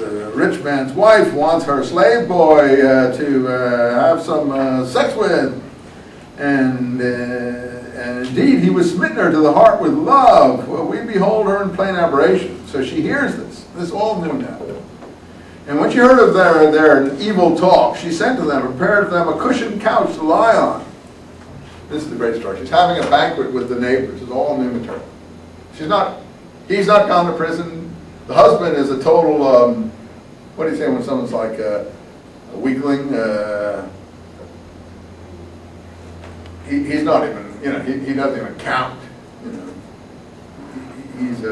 the rich man's wife wants her slave boy to have some sex with. And indeed, he was smitten her to the heart with love. Well, we behold her in plain aberration. So she hears this. This all new now. And when she heard of their evil talk, she sent to them, prepared for them a cushioned couch to lie on. This is the great story. She's having a banquet with the neighbors. It's all new material. He's not gone to prison. The husband is a total, what do you say when someone's like a weakling? He's not even, you know, he doesn't even count. You know, he's,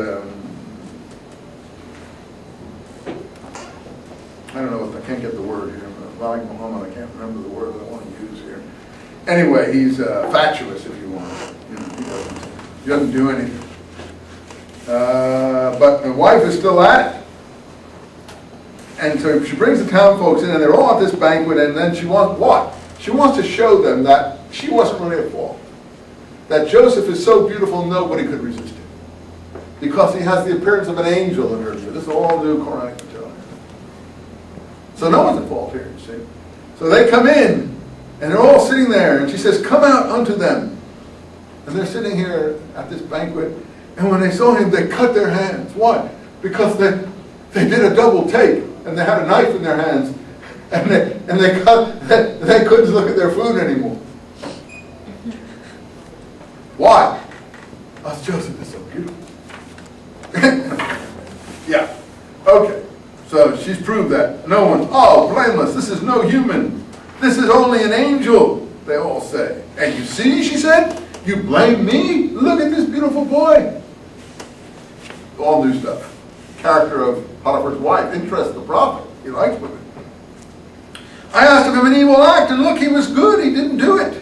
I don't know, I can't get the word here. Like Muhammad, I can't remember the word that I want to use here. Anyway, he's fatuous, if you want. You know, he doesn't do anything. But the wife is still at it. And so she brings the town folks in, and they're all at this banquet, and then she wants what? She wants to show them that she wasn't really at fault. That Joseph is so beautiful, nobody could resist him. Because he has the appearance of an angel in her view. This is all new Quranic material. So no one's at fault here, you see. So they come in, and they're all sitting there, and she says, come out unto them. And they're sitting here at this banquet, and when they saw him, they cut their hands. Why? Because they did a double take, and they had a knife in their hands, and they couldn't look at their food anymore. Why? Because Joseph is so beautiful. Yeah. Okay. So she's proved that. No one, oh, blameless, this is no human. This is only an angel, they all say. And you see, she said, you blame me? Look at this beautiful boy. All new stuff. Character of Potiphar's wife interests the prophet. He likes women. I asked of him an evil act, and look, he was good. He didn't do it.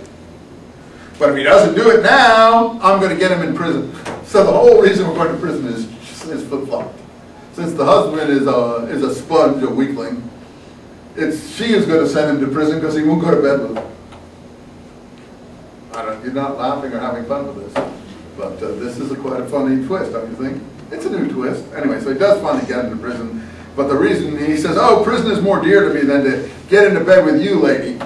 But if he doesn't do it now, I'm going to get him in prison. So the whole reason we're going to prison is flip-flop. Since the husband is a sponge, a weakling, she is going to send him to prison because he won't go to bed with her. You're not laughing or having fun with this, but this is quite a funny twist, don't you think? It's a new twist. Anyway, so he does finally get into prison, but the reason he says, oh, prison is more dear to me than to get into bed with you, lady.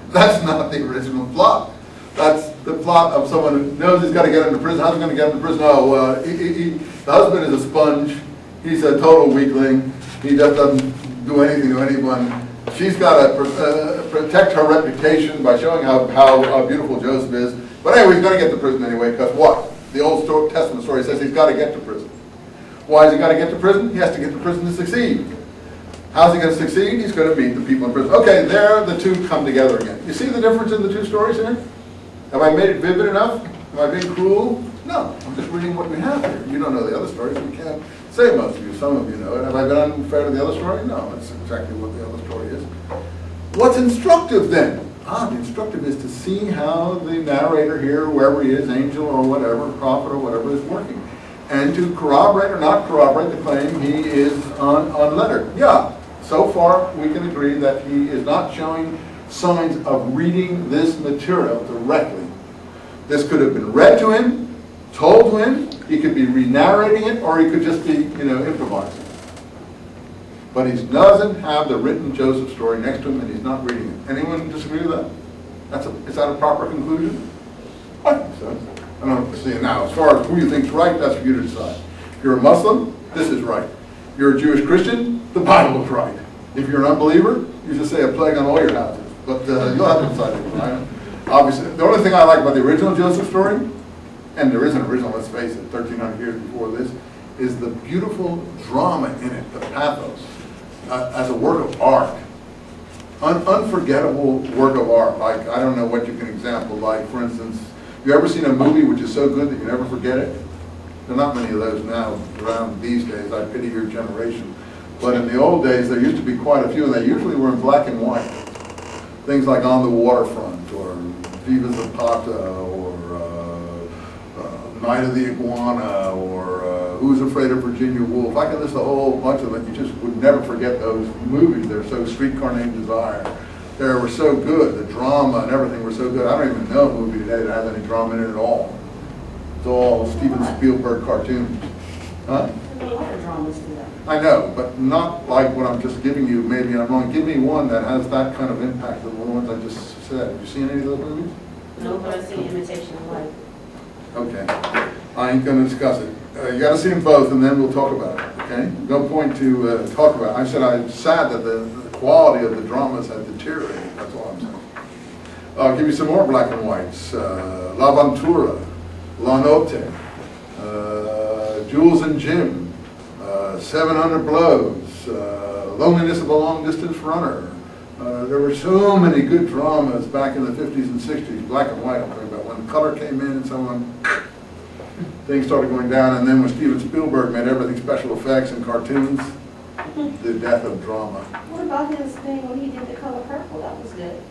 That's not the original plot. That's the plot of someone who knows he's got to get into prison. How's he going to get into prison? Oh, the husband is a sponge. He's a total weakling. He just doesn't do anything to anyone. She's got to protect her reputation by showing how beautiful Joseph is. But anyway, he's going to get to prison anyway, because what? The Old Testament story says he's got to get to prison. Why has he got to get to prison? He has to get to prison to succeed. How's he going to succeed? He's going to meet the people in prison. Okay, there the two come together again. You see the difference in the two stories here? Have I made it vivid enough? Am I being cruel? No, I'm just reading what we have here. You don't know the other stories. We can't say most of you. Some of you know it. Have I been unfair to the other story? No, that's exactly what the other story is. What's instructive then? The instructive is to see how the narrator here, whoever he is, angel or whatever, prophet or whatever, is working. And to corroborate or not corroborate the claim he is unlettered. Yeah, so far we can agree that he is not showing signs of reading this material directly. This could have been read to him, told to him, he could be re-narrating it, or he could just be, improvising. But he doesn't have the written Joseph story next to him, and he's not reading it. Anyone disagree with that? Is that a proper conclusion? I think so. I don't see it now. As far as who you think's right, that's for you to decide. If you're a Muslim, this is right. If you're a Jewish Christian, the Bible is right. If you're an unbeliever, you just say a plague on all your houses. But you'll have to decide it, right? Obviously, the only thing I like about the original Joseph story, and there is an original, let's face it, 1,300 years before this, is the beautiful drama in it, the pathos, as a work of art. Unforgettable work of art. Like, I don't know what you can example, like, for instance, you ever seen a movie which is so good that you never forget it? There are not many of those now around these days. I pity your generation. But in the old days, there used to be quite a few, and they usually were in black and white. Things like On the Waterfront, or Viva Zapata, or Night of the Iguana, or Who's Afraid of Virginia Woolf. I can list a whole bunch of them. You just would never forget those movies. They're so Streetcar Named Desire. They were so good. The drama and everything were so good. I don't even know a movie today that has any drama in it at all. It's all Steven Spielberg cartoons. Huh? dramas do that. I know, but not like what I'm just giving you. Maybe I'm wrong. Give me one that has that kind of impact of the ones I just said. Have you seen any of those movies? No, but I've seen Imitation of Life. Okay. I ain't going to discuss it. You got to see them both, and then we'll talk about it. Okay? No point to talk about it. I said I'm sad that the quality of the dramas have deteriorated. That's all I'm saying. I'll give you some more black and whites. La Ventura, La Notte, Jules and Jim, 700 Blows, Loneliness of a Long Distance Runner. There were so many good dramas back in the 50s and 60s, black and white, I'm talking about. When color came in and things started going down, and then when Steven Spielberg made everything special effects and cartoons, the death of drama. What about his thing when he did The Color Purple? That was good.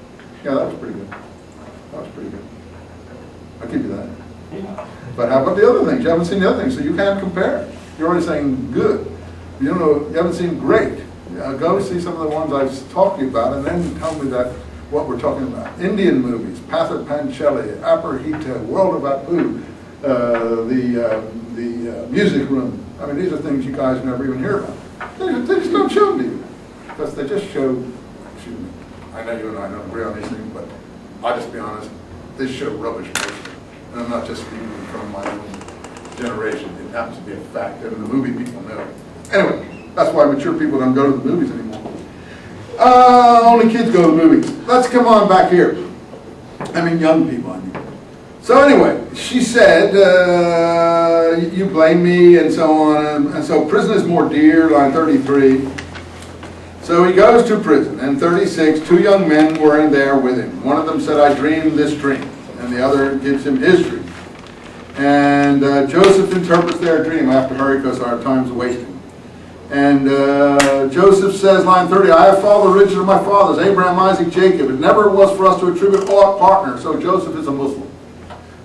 Yeah, that was pretty good. That was pretty good. I'll give you that. But how about the other things? You haven't seen the other things, so you can't compare. You're already saying good. You don't know, you haven't seen great. Go see some of the ones I was talking about, and then tell me that what we're talking about. Indian movies, Pather Panchali, Aparhita, World of Apu, the Music Room. I mean, these are things you guys never even hear about. They just don't show them to you. Because they just show, excuse me, I know you and I don't agree on these things, but I'll just be honest, they show rubbish mostly. And I'm not just speaking from my own generation. It happens to be a fact, and the movie people know. Anyway, that's why mature people don't go to the movies anymore. Only kids go to the movies. Let's come on back here. I mean, young people, I mean. So anyway, she said, you blame me and so on, and so prison is more dear, line 33. So he goes to prison, and 36, two young men were in there with him. One of them said, I dreamed this dream, and the other gives him his dream. And Joseph interprets their dream. I have to hurry because our time's wasting. And Joseph says, line 30, I have followed the riches of my fathers, Abraham, Isaac, Jacob. It never was for us to attribute aught partner. So Joseph is a Muslim.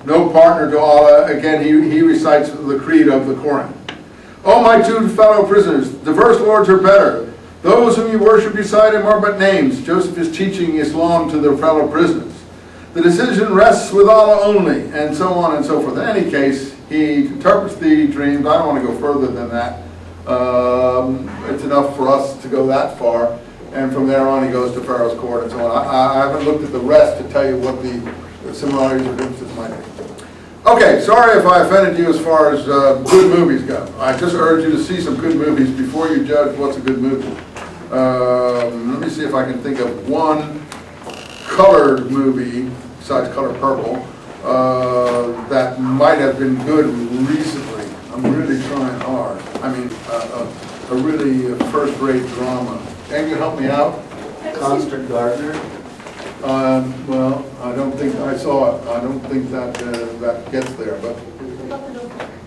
No partner to Allah. Again, he recites the creed of the Quran. O my two fellow prisoners, diverse lords are better. Those whom you worship beside him are but names. Joseph is teaching Islam to their fellow prisoners. The decision rests with Allah only, and so on and so forth. In any case, he interprets the dreams. I don't want to go further than that. It's enough for us to go that far, and from there on he goes to Pharaoh's court and so on. I haven't looked at the rest to tell you what the similarities or differences might be. Okay, sorry if I offended you as far as good movies go. I just urge you to see some good movies before you judge what's a good movie. Let me see if I can think of one colored movie, besides Color Purple, that might have been good recently. I'm really trying hard. I mean, a really first-rate drama. Can you help me out? Constant Gardener. Well, I don't think I saw it. I don't think that that gets there. But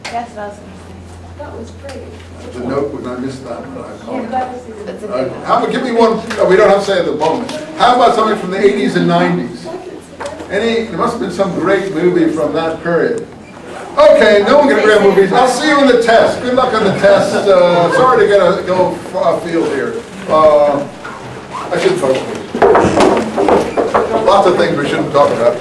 That's what I was going to say. That was great. The Notebook, I missed that one. That's a good one. How about, give me one, no, we don't have to say at the moment. How about something from the 80s and 90s? There must have been some great movie from that period. Okay, no one can agree on movies. I'll see you in the test. Good luck on the test. Sorry to go afield here. I shouldn't talk about it. Lots of things we shouldn't talk about.